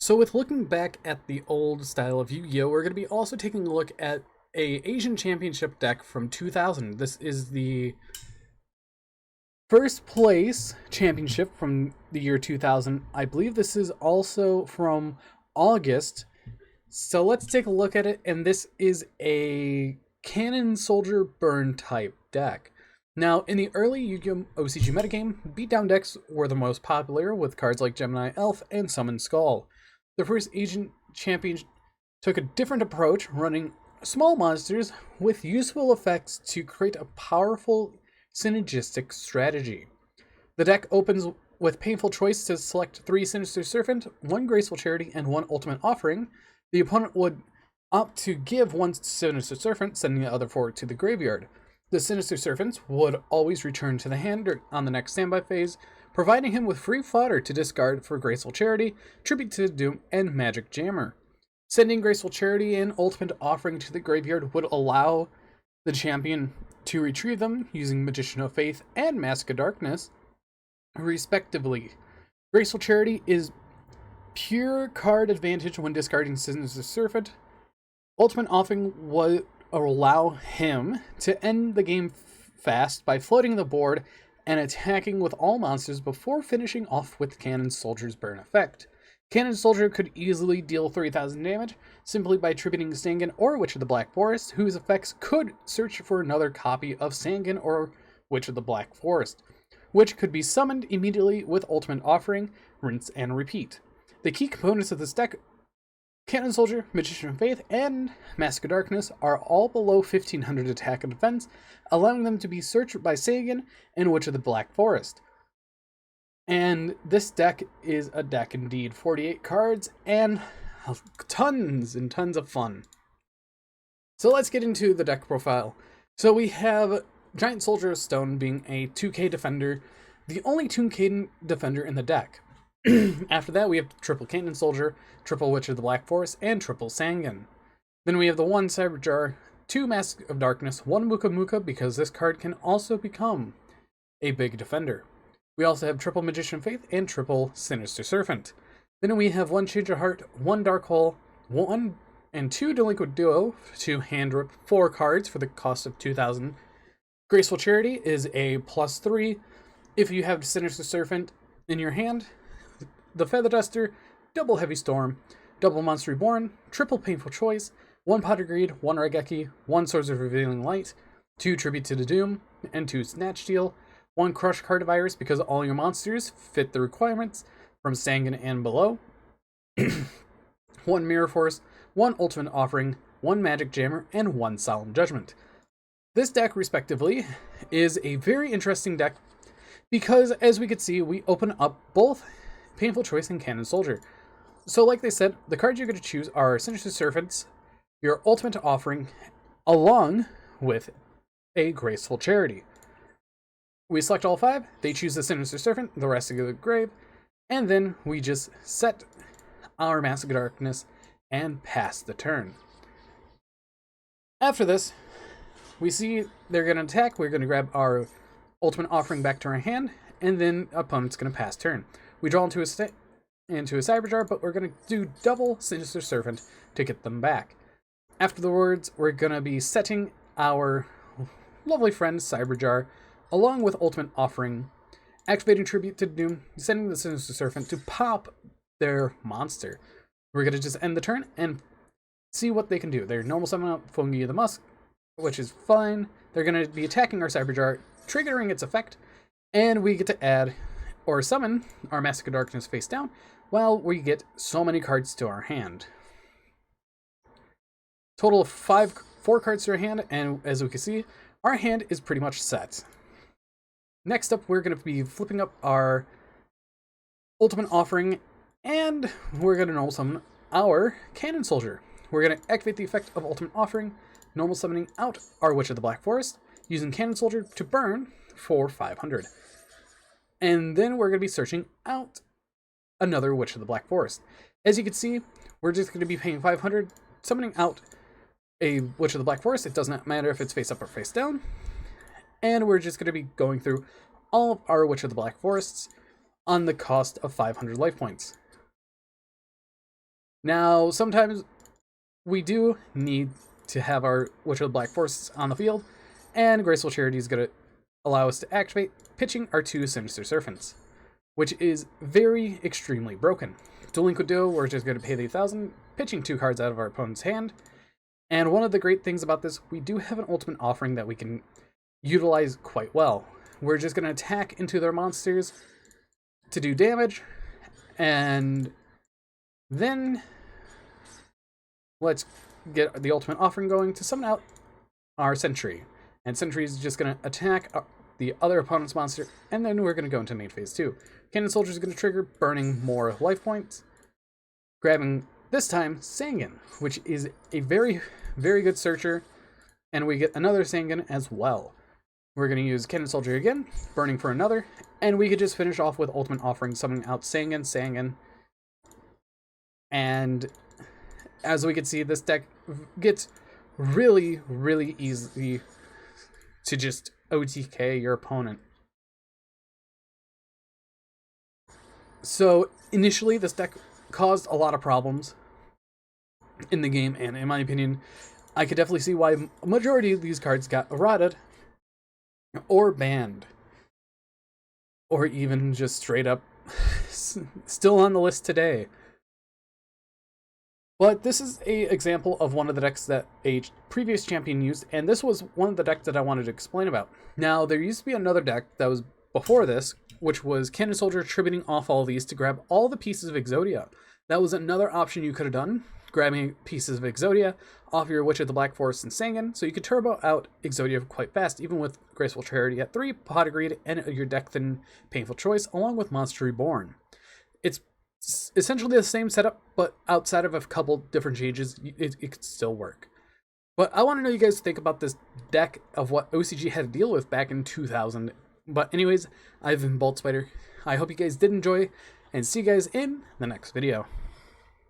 So with looking back at the old style of Yu-Gi-Oh, we're going to be also taking a look at a Asian Championship deck from 2000. This is the first place championship from the year 2000. I believe this is also from August. So let's take a look at it, and this is a Cannon Soldier Burn type deck. Now, in the early Yu-Gi-Oh! OCG metagame, beatdown decks were the most popular, with cards like Gemini Elf and Summon Skull. The first Asian champion took a different approach, running small monsters with useful effects to create a powerful synergistic strategy. The deck opens with painful choice to select 3 Sinister Serpent, 1 Graceful Charity, and 1 Ultimate Offering. The opponent would opt to give 1 Sinister Serpent, sending the other 4 to the graveyard. The Sinister Serpents would always return to the hand on the next standby phase, providing him with free fodder to discard for Graceful Charity, Tribute to Doom, and Magic Jammer. Sending Graceful Charity and Ultimate Offering to the graveyard would allow the champion to retrieve them using Magician of Faith and Mask of Darkness, respectively. Graceful Charity is pure card advantage when discarding Sinister Serpent. Ultimate Offering would allow him to end the game fast by floating the board and attacking with all monsters before finishing off with Cannon Soldier's Burn effect. Cannon Soldier could easily deal 3,000 damage simply by tributing Sangan or Witch of the Black Forest, whose effects could search for another copy of Sangan or Witch of the Black Forest, which could be summoned immediately with Ultimate Offering, rinse and repeat. The key components of this deck, Cannon Soldier, Magician of Faith, and Mask of Darkness, are all below 1500 attack and defense, allowing them to be searched by Sagan and Witch of the Black Forest. And this deck is a deck indeed. 48 cards and tons and tons of fun. So let's get into the deck profile. So we have Giant Soldier of Stone being a 2k defender, the only 2k defender in the deck. After that, we have triple Cannon Soldier, triple Witch of the Black Forest, and triple Sangan. Then we have the 1 Cyber Jar, 2 Mask of Darkness, 1 Muka Muka, because this card can also become a big defender. We also have triple Magician of Faith and triple Sinister Serpent. Then we have 1 Change of Heart, 1 Dark Hole, 1 and 2 Delinquent Duo to hand rip 4 cards for the cost of 2,000. Graceful Charity is a +3 if you have Sinister Serpent in your hand. The Feather Duster, double Heavy Storm, double Monster Reborn, triple Painful Choice, 1 Pot of Greed, 1 Regeki, 1 Swords of Revealing Light, 2 Tribute to the Doom, and 2 Snatch Steal, 1 Crush Cardivirus because all your monsters fit the requirements from Sangan and below, 1 Mirror Force, 1 Ultimate Offering, 1 Magic Jammer, and 1 Solemn Judgment. This deck, respectively, is a very interesting deck because, as we could see, we open up both Painful Choice and Cannon Soldier. So like they said, the cards you're going to choose are Sinister Serpents, your Ultimate Offering, along with a Graceful Charity. We select all 5, they choose the Sinister Serpent, the rest go to the grave, and then we just set our Mask of Darkness and pass the turn. After this, we see they're going to attack, we're going to grab our Ultimate Offering back to our hand, and then opponent's going to pass turn. We draw into a Cyber Jar, but we're going to do double Sinister Serpent to get them back. Afterwards, we're going to be setting our lovely friend Cyber Jar, along with Ultimate Offering, activating Tribute to Doom, sending the Sinister Serpent to pop their monster. We're going to just end the turn and see what they can do. They're normal summon out Fungi the Musk, which is fine. They're going to be attacking our Cyber Jar, triggering its effect, and we get to add or summon our Mask of Darkness face down, while we get so many cards to our hand. Total of 4 cards to our hand, and as we can see, our hand is pretty much set. Next up, we're going to be flipping up our Ultimate Offering, and we're going to normal summon our Cannon Soldier. We're going to activate the effect of Ultimate Offering, normal summoning out our Witch of the Black Forest, using Cannon Soldier to burn for 500. And then we're going to be searching out another Witch of the Black Forest. As you can see, we're just going to be paying 500, summoning out a Witch of the Black Forest. It does not matter if it's face up or face down. And we're just going to be going through all of our Witch of the Black Forests on the cost of 500 life points. Now, sometimes we do need to have our Witch of the Black Force on the field, and Graceful Charity is going to allow us to activate pitching our 2 Sinister Serpents, which is very extremely broken. Dueling with Duo, we're just going to pay the 1,000, pitching 2 cards out of our opponent's hand. And one of the great things about this, we do have an ultimate offering that we can utilize quite well. We're just going to attack into their monsters to do damage, and then let's get the ultimate offering going to summon out our Sentry. And Sentry is just going to attack the other opponent's monster, and then we're going to go into main phase 2. Cannon Soldier is going to trigger, burning more life points, grabbing this time Sangan, which is a very, very good searcher, and we get another Sangan as well. We're going to use Cannon Soldier again, burning for another, and we could just finish off with Ultimate Offering, summoning out Sangan. And as we can see, this deck gets really, really easy to just OTK your opponent. So initially, this deck caused a lot of problems in the game, and in my opinion, I could definitely see why a majority of these cards got errated or banned, or even just straight up still on the list today. But this is an example of one of the decks that a previous champion used, and this was one of the decks that I wanted to explain about. Now, there used to be another deck that was before this, which was Cannon Soldier tributing off all these to grab all the pieces of Exodia. That was another option you could have done, grabbing pieces of Exodia off your Witch of the Black Forest and Sangan, so you could turbo out Exodia quite fast, even with Graceful Charity at 3, Pot of Greed, and your deck then Painful Choice, along with Monster Reborn. It's essentially the same setup, but outside of a couple different changes, it could still work. But I want to know you guys think about this deck of what OCG had to deal with back in 2000. But anyways, I've been Bolt Spider. I hope you guys did enjoy, and see you guys in the next video.